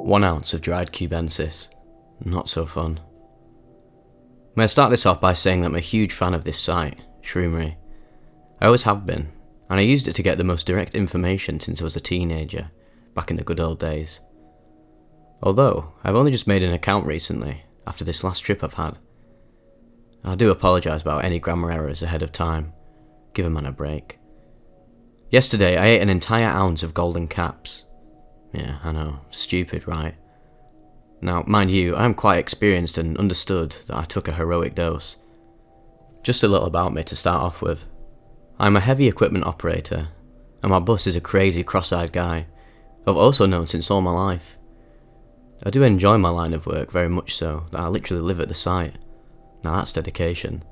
1 ounce of dried cubensis. Not so fun. May I start this off by saying that I'm a huge fan of this site, Shroomery. I always have been, and I used it to get the most direct information since I was a teenager, back in the good old days. Although, I've only just made an account recently, after this last trip I've had. I do apologise about any grammar errors ahead of time. Give a man a break. Yesterday I ate an entire ounce of golden caps. Yeah, I know, stupid, right? Now, mind you, I am quite experienced and understood that I took a heroic dose. Just a little about me to start off with. I'm a heavy equipment operator, and my boss is a crazy cross-eyed guy, who I've also known since all my life. I do enjoy my line of work very much so, that I literally live at the site. Now that's dedication.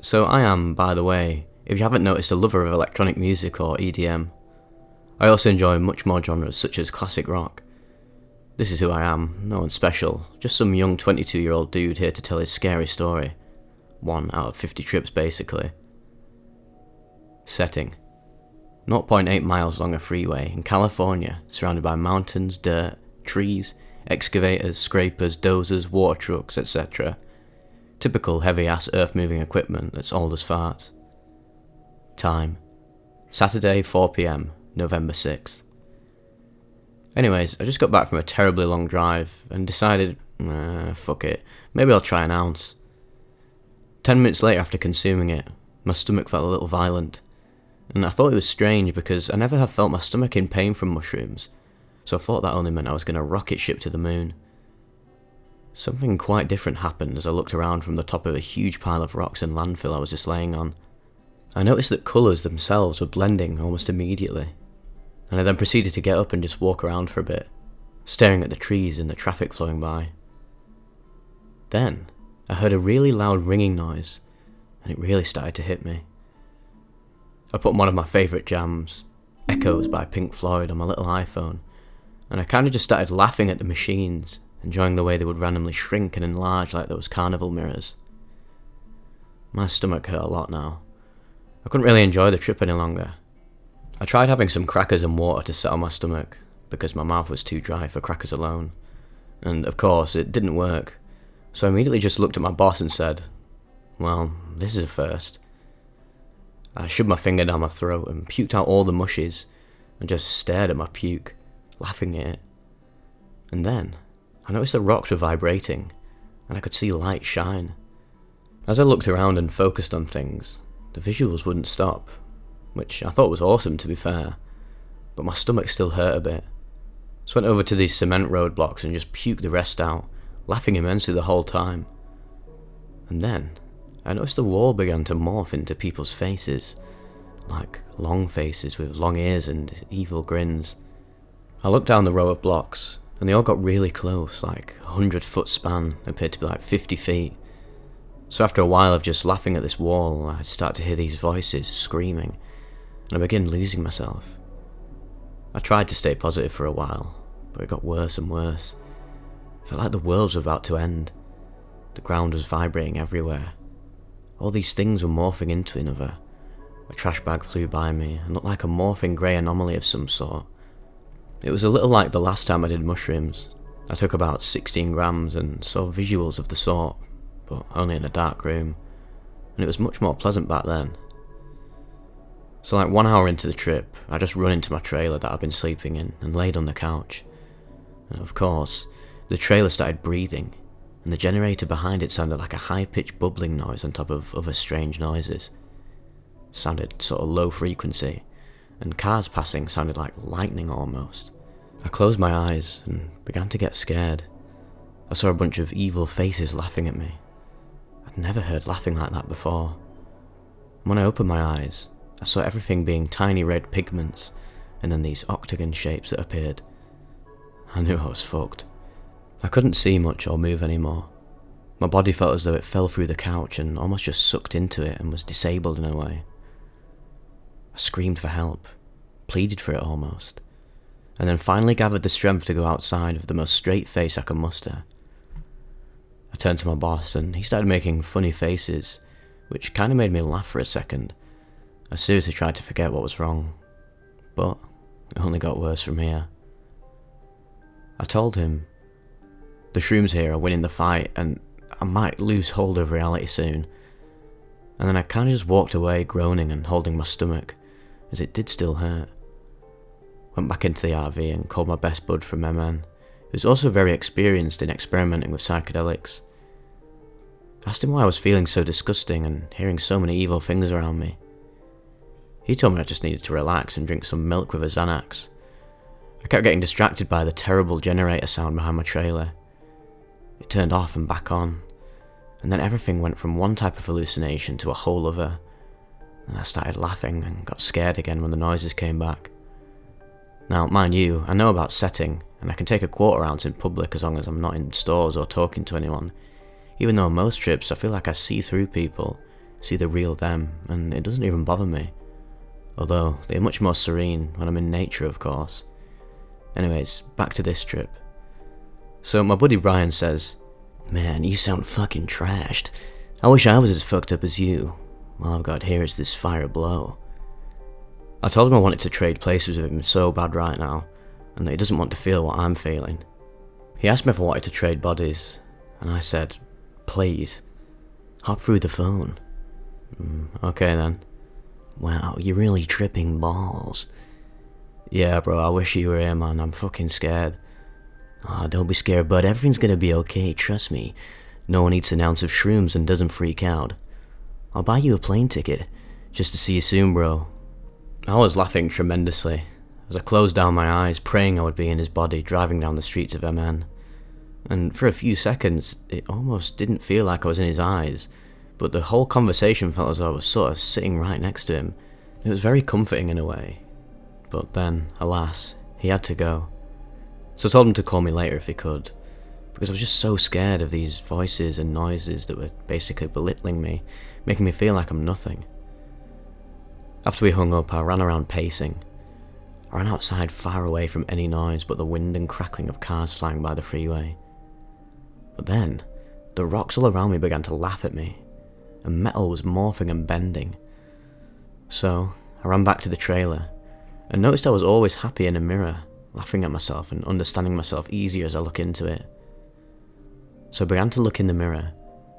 So I am, by the way, if you haven't noticed, a lover of electronic music or EDM. I also enjoy much more genres such as classic rock. This is who I am, no one special, just some young 22-year-old dude here to tell his scary story. 1 out of 50 trips basically. Setting. 0.8 miles along a freeway in California, surrounded by mountains, dirt, trees, excavators, scrapers, dozers, water trucks, etc. Typical heavy-ass earth-moving equipment that's old as farts. Time. Saturday, 4 PM, November 6th. Anyways, I just got back from a terribly long drive and decided, fuck it, maybe I'll try an ounce. 10 minutes later after consuming it, my stomach felt a little violent. And I thought it was strange because I never have felt my stomach in pain from mushrooms, so I thought that only meant I was going to rocket ship to the moon. Something quite different happened as I looked around from the top of a huge pile of rocks and landfill I was just laying on. I noticed that colours themselves were blending almost immediately, and I then proceeded to get up and just walk around for a bit, staring at the trees and the traffic flowing by. Then, I heard a really loud ringing noise, and it really started to hit me. I put one of my favourite jams, Echoes by Pink Floyd, on my little iPhone, and I kinda just started laughing at the machines, enjoying the way they would randomly shrink and enlarge like those carnival mirrors. My stomach hurt a lot now. I couldn't really enjoy the trip any longer. I tried having some crackers and water to settle my stomach, because my mouth was too dry for crackers alone. And of course, it didn't work, so I immediately just looked at my boss and said, well, this is a first. I shoved my finger down my throat and puked out all the mushies, and just stared at my puke, laughing at it. And then, I noticed the rocks were vibrating, and I could see light shine. As I looked around and focused on things, the visuals wouldn't stop, which I thought was awesome to be fair, but my stomach still hurt a bit. So I went over to these cement roadblocks and just puked the rest out, laughing immensely the whole time. And then, I noticed the wall began to morph into people's faces, like long faces with long ears and evil grins. I looked down the row of blocks, and they all got really close, like a 100-foot span, appeared to be like 50 feet. So after a while of just laughing at this wall, I start to hear these voices screaming, and I begin losing myself. I tried to stay positive for a while, but it got worse and worse. It felt like the world was about to end. The ground was vibrating everywhere. All these things were morphing into another. A trash bag flew by me and looked like a morphing grey anomaly of some sort. It was a little like the last time I did mushrooms. I took about 16 grams and saw visuals of the sort, but only in a dark room, and it was much more pleasant back then. So like 1 hour into the trip, I just run into my trailer that I'd been sleeping in and laid on the couch. And of course, the trailer started breathing, and the generator behind it sounded like a high-pitched bubbling noise on top of other strange noises. It sounded sort of low frequency, and cars passing sounded like lightning almost. I closed my eyes and began to get scared. I saw a bunch of evil faces laughing at me. I'd never heard laughing like that before. When I opened my eyes, I saw everything being tiny red pigments, and then these octagon shapes that appeared. I knew I was fucked. I couldn't see much or move anymore. My body felt as though it fell through the couch and almost just sucked into it and was disabled in a way. I screamed for help, pleaded for it almost, and then finally gathered the strength to go outside with the most straight face I could muster. I turned to my boss and he started making funny faces, which kind of made me laugh for a second. I seriously tried to forget what was wrong, but it only got worse from here. I told him, the shrooms here are winning the fight and I might lose hold of reality soon. And then I kind of just walked away groaning and holding my stomach, as it did still hurt. Went back into the RV and called my best bud from MN, who's also very experienced in experimenting with psychedelics. I asked him why I was feeling so disgusting and hearing so many evil things around me. He told me I just needed to relax and drink some milk with a Xanax. I kept getting distracted by the terrible generator sound behind my trailer. It turned off and back on, and then everything went from one type of hallucination to a whole other, and I started laughing and got scared again when the noises came back. Now, mind you, I know about setting, and I can take a quarter ounce in public as long as I'm not in stores or talking to anyone, even though on most trips I feel like I see through people, see the real them, and it doesn't even bother me. Although, they're much more serene when I'm in nature, of course. Anyways, back to this trip. So my buddy Brian says, "Man, you sound fucking trashed. I wish I was as fucked up as you. All I've got here is this fire blow." I told him I wanted to trade places with him so bad right now, and that he doesn't want to feel what I'm feeling. He asked me if I wanted to trade bodies, and I said, "Please, hop through the phone." Okay then. "Wow, you're really tripping balls." "Yeah bro, I wish you were here man, I'm fucking scared." "Ah, don't be scared bud, everything's gonna be okay, trust me. No one eats an ounce of shrooms and doesn't freak out. I'll buy you a plane ticket, just to see you soon bro." I was laughing tremendously, as I closed down my eyes, praying I would be in his body driving down the streets of MN. And for a few seconds, it almost didn't feel like I was in his eyes, but the whole conversation felt as though I was sort of sitting right next to him. It was very comforting in a way. But then, alas, he had to go. So I told him to call me later if he could, because I was just so scared of these voices and noises that were basically belittling me, making me feel like I'm nothing. After we hung up, I ran around pacing. I ran outside far away from any noise but the wind and crackling of cars flying by the freeway. But then, the rocks all around me began to laugh at me, and metal was morphing and bending. So, I ran back to the trailer, and noticed I was always happy in a mirror, laughing at myself and understanding myself easier as I look into it. So I began to look in the mirror,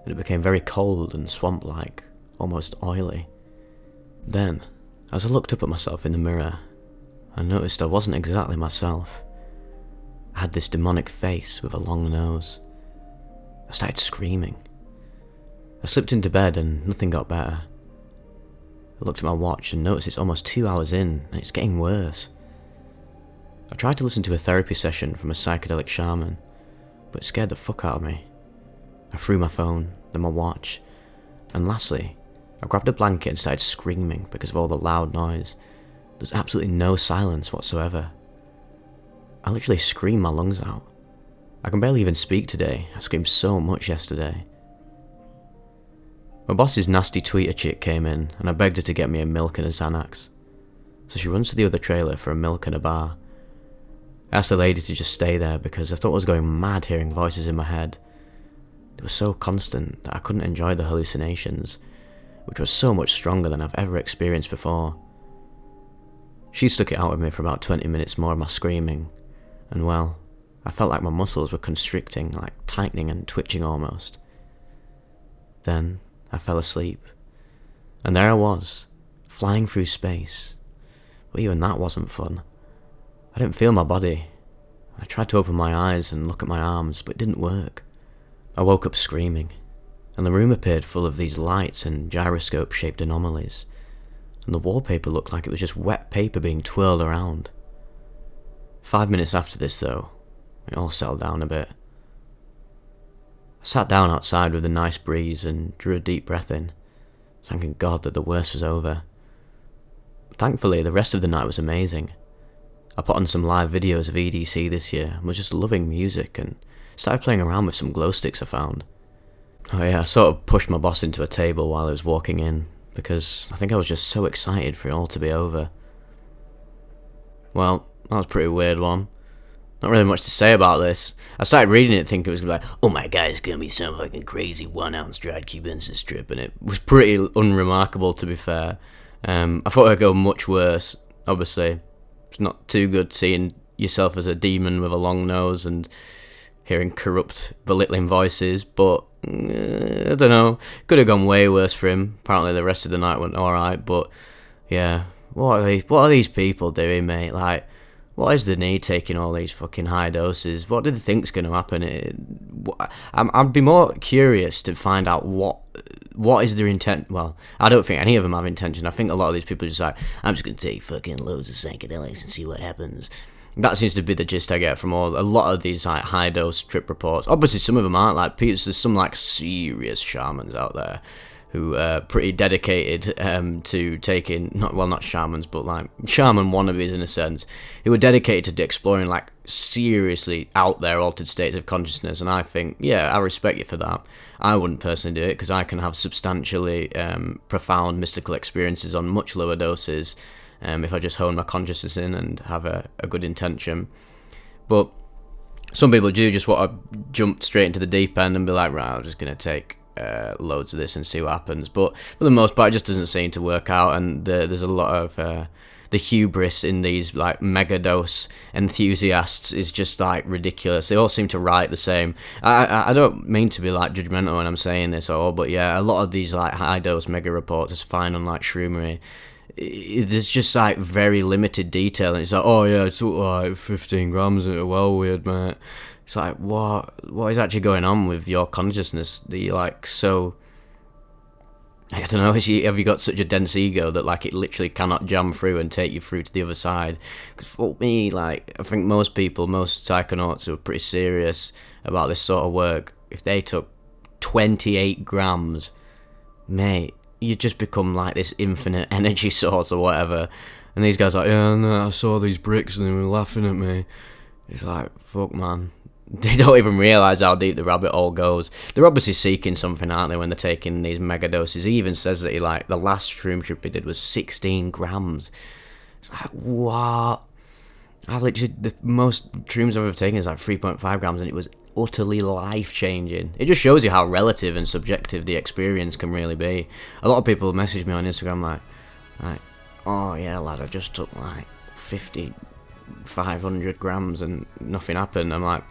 and it became very cold and swamp-like, almost oily. Then, as I looked up at myself in the mirror, I noticed I wasn't exactly myself. I had this demonic face with a long nose. I started screaming. I slipped into bed and nothing got better. I looked at my watch and noticed it's almost 2 hours in and it's getting worse. I tried to listen to a therapy session from a psychedelic shaman, but it scared the fuck out of me. I threw my phone, then my watch, and lastly, I grabbed a blanket and started screaming because of all the loud noise. There's absolutely no silence whatsoever. I literally screamed my lungs out. I can barely even speak today, I screamed so much yesterday. My boss's nasty tweeter chick came in and I begged her to get me a milk and a Xanax. So she runs to the other trailer for a milk and a bar. I asked the lady to just stay there because I thought I was going mad hearing voices in my head. They were so constant that I couldn't enjoy the hallucinations, which was so much stronger than I've ever experienced before. She stuck it out with me for about 20 minutes more of my screaming, and well, I felt like my muscles were constricting, like tightening and twitching almost. Then I fell asleep, and there I was, flying through space, but even that wasn't fun. I didn't feel my body. I tried to open my eyes and look at my arms, but it didn't work. I woke up screaming, and the room appeared full of these lights and gyroscope-shaped anomalies, and the wallpaper looked like it was just wet paper being twirled around. 5 minutes after this, though, it all settled down a bit. I sat down outside with a nice breeze and drew a deep breath in, thanking God that the worst was over. Thankfully, the rest of the night was amazing. I put on some live videos of EDC this year and was just loving music and started playing around with some glow sticks I found. Oh yeah, I sort of pushed my boss into a table while I was walking in, because I think I was just so excited for it all to be over. Well, that was a pretty weird one. Not really much to say about this. I started reading it thinking it was going to be like, oh my god, it's going to be some fucking crazy 1 ounce dried cubensis trip, and it was pretty unremarkable to be fair. I thought it would go much worse, obviously. It's not too good seeing yourself as a demon with a long nose and hearing corrupt, belittling voices, but I don't know, could have gone way worse for him. Apparently the rest of the night went alright, but yeah, what are these people doing, mate? Like, what is the need taking all these fucking high doses? What do they think's going to happen? I'd be more curious to find out what is their intent. Well, I don't think any of them have intention. I think a lot of these people are just like, I'm just going to take fucking loads of psychedelics and see what happens. That seems to be the gist I get from a lot of these like high dose trip reports. Obviously, some of them aren't. Like, there's some like serious shamans out there who are pretty dedicated to taking, not shamans, but like shaman wannabes in a sense, who are dedicated to exploring like seriously out there altered states of consciousness. And I think, yeah, I respect you for that. I wouldn't personally do it because I can have substantially profound mystical experiences on much lower doses if I just hone my consciousness in and have a good intention. But some people do just want to jump straight into the deep end and be like, right, I'm just going to take loads of this and see what happens. But for the most part, it just doesn't seem to work out, and there's a lot of the hubris in these like megadose enthusiasts is just like ridiculous. They all seem to write the same. I don't mean to be like judgmental when I'm saying this all, but yeah, a lot of these like high dose mega reports is fine on like shroomery. There's just like very limited detail, and it's like, oh yeah, I took like 15 grams and it was well weird, mate. It's like, what is actually going on with your consciousness that you're like so, I don't know, have you got such a dense ego that like it literally cannot jam through and take you through to the other side? Because for me, like, I think most psychonauts who are pretty serious about this sort of work, if they took 28 grams, mate, you just become like this infinite energy source or whatever. And these guys are like, yeah, no, I saw these bricks and they were laughing at me. It's like, fuck, man. They don't even realise how deep the rabbit hole goes. They're obviously seeking something, aren't they, when they're taking these mega doses. He even says that the last shroom trip he did was 16 grams. It's like, what? The most shrooms I've ever taken is like 3.5 grams, and it was utterly life-changing. It just shows you how relative and subjective the experience can really be. A lot of people message me on Instagram like, oh yeah, lad, I just took like 500 grams and nothing happened. I'm like,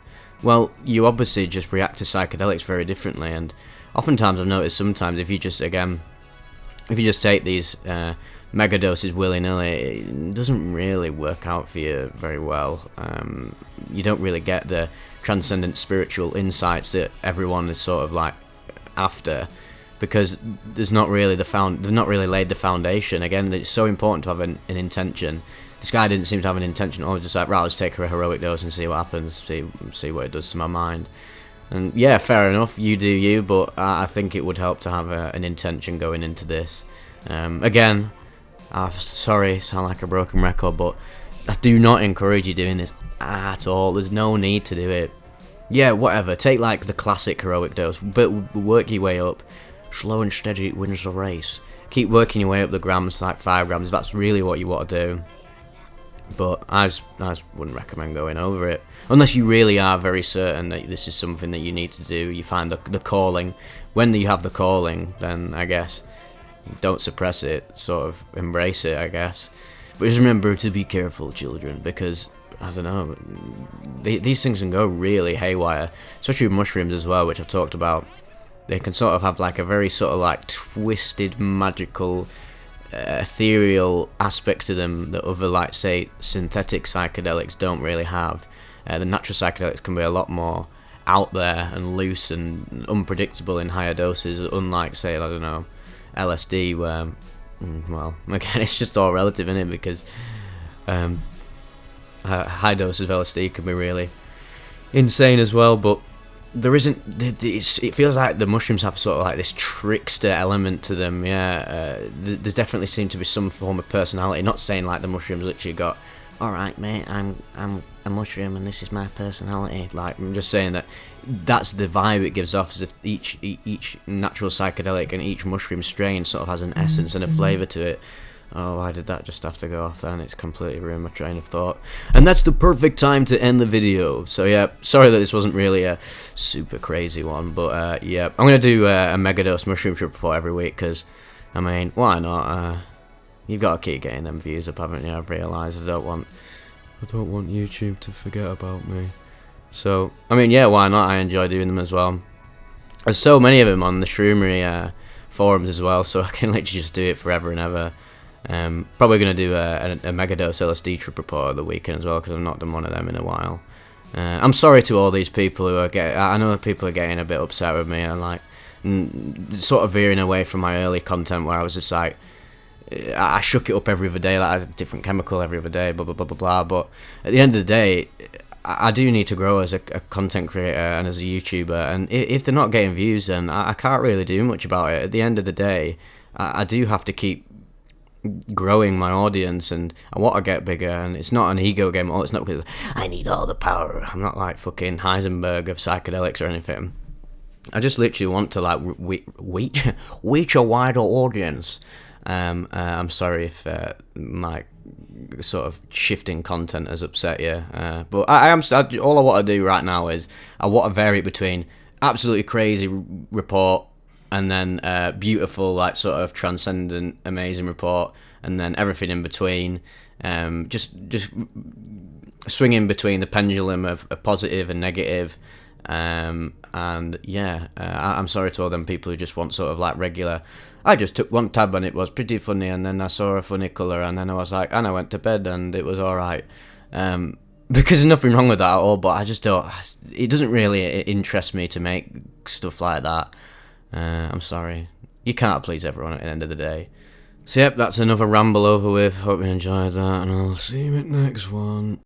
well, you obviously just react to psychedelics very differently, and oftentimes I've noticed sometimes if you just take these mega doses willy-nilly, it doesn't really work out for you very well. You don't really get the transcendent spiritual insights that everyone is sort of like after, because they've not really laid the foundation. Again, it's so important to have an intention. This guy didn't seem to have an intention. Oh, just like, right, let's take a heroic dose and see what happens, see what it does to my mind. And yeah, fair enough, you do you, but I think it would help to have an intention going into this. Again, I'm sorry, sound like a broken record, but I do not encourage you doing this at all. There's no need to do it. Yeah, whatever, take like the classic heroic dose, but work your way up. Slow and steady wins the race. Keep working your way up the grams, like 5 grams, if that's really what you want to do. But I just wouldn't recommend going over it. Unless you really are very certain that this is something that you need to do. You find the calling. When you have the calling, then I guess don't suppress it. Sort of embrace it, I guess. But just remember to be careful, children, because, I don't know, these things can go really haywire. Especially with mushrooms as well, which I've talked about. They can sort of have like a very sort of like twisted, magical, ethereal aspect to them that other, like, say, synthetic psychedelics don't really have. The natural psychedelics can be a lot more out there and loose and unpredictable in higher doses, unlike, say, I don't know, LSD, where, well, again, it's just all relative, isn't it? Because high doses of LSD can be really insane as well, but there isn't. It feels like the mushrooms have sort of like this trickster element to them. Yeah, there definitely seems to be some form of personality. Not saying like the mushrooms literally got, all right, mate, I'm a mushroom and this is my personality. Like, I'm just saying that's the vibe it gives off, as if each natural psychedelic and each mushroom strain sort of has an essence and a flavour to it. Oh, why did that just have to go off then? It's completely ruined my train of thought. And that's the perfect time to end the video. So yeah, sorry that this wasn't really a super crazy one, but yeah, I'm going to do a megadose mushroom trip report every week, because, I mean, why not? You've got to keep getting them views up, haven't you? I've realised I don't want I don't want YouTube to forget about me. So, I mean, yeah, why not? I enjoy doing them as well. There's so many of them on the Shroomery forums as well, so I can literally just do it forever and ever. Probably going to do a Megadose LSD trip report at the weekend as well, because I've not done one of them in a while. I'm sorry to all these people who are I know people are getting a bit upset with me and like sort of veering away from my early content where I was just like, I shook it up every other day, like a different chemical every other day, blah blah blah blah blah. But at the end of the day, I do need to grow as a content creator and as a YouTuber, and if they're not getting views, then I can't really do much about it. At the end of the day, I do have to keep growing my audience, and I want to get bigger, and it's not an ego game. It's not because I need all the power. I'm not like fucking Heisenberg of psychedelics or anything. I just literally want to like reach a wider audience. I'm sorry if my sort of shifting content has upset you, but all I want to do right now is I want to vary between absolutely crazy report and then beautiful, like sort of transcendent, amazing report, and then everything in between. Just swinging between the pendulum of positive and negative. And yeah, I'm sorry to all them people who just want sort of like regular. I just took one tab and it was pretty funny, and then I saw a funny colour, and then I was like, and I went to bed and it was alright. Because there's nothing wrong with that at all, but I just don't. It doesn't really interest me to make stuff like that. I'm sorry. You can't please everyone at the end of the day. So yep, that's another ramble over with. Hope you enjoyed that, and I'll see you at next one.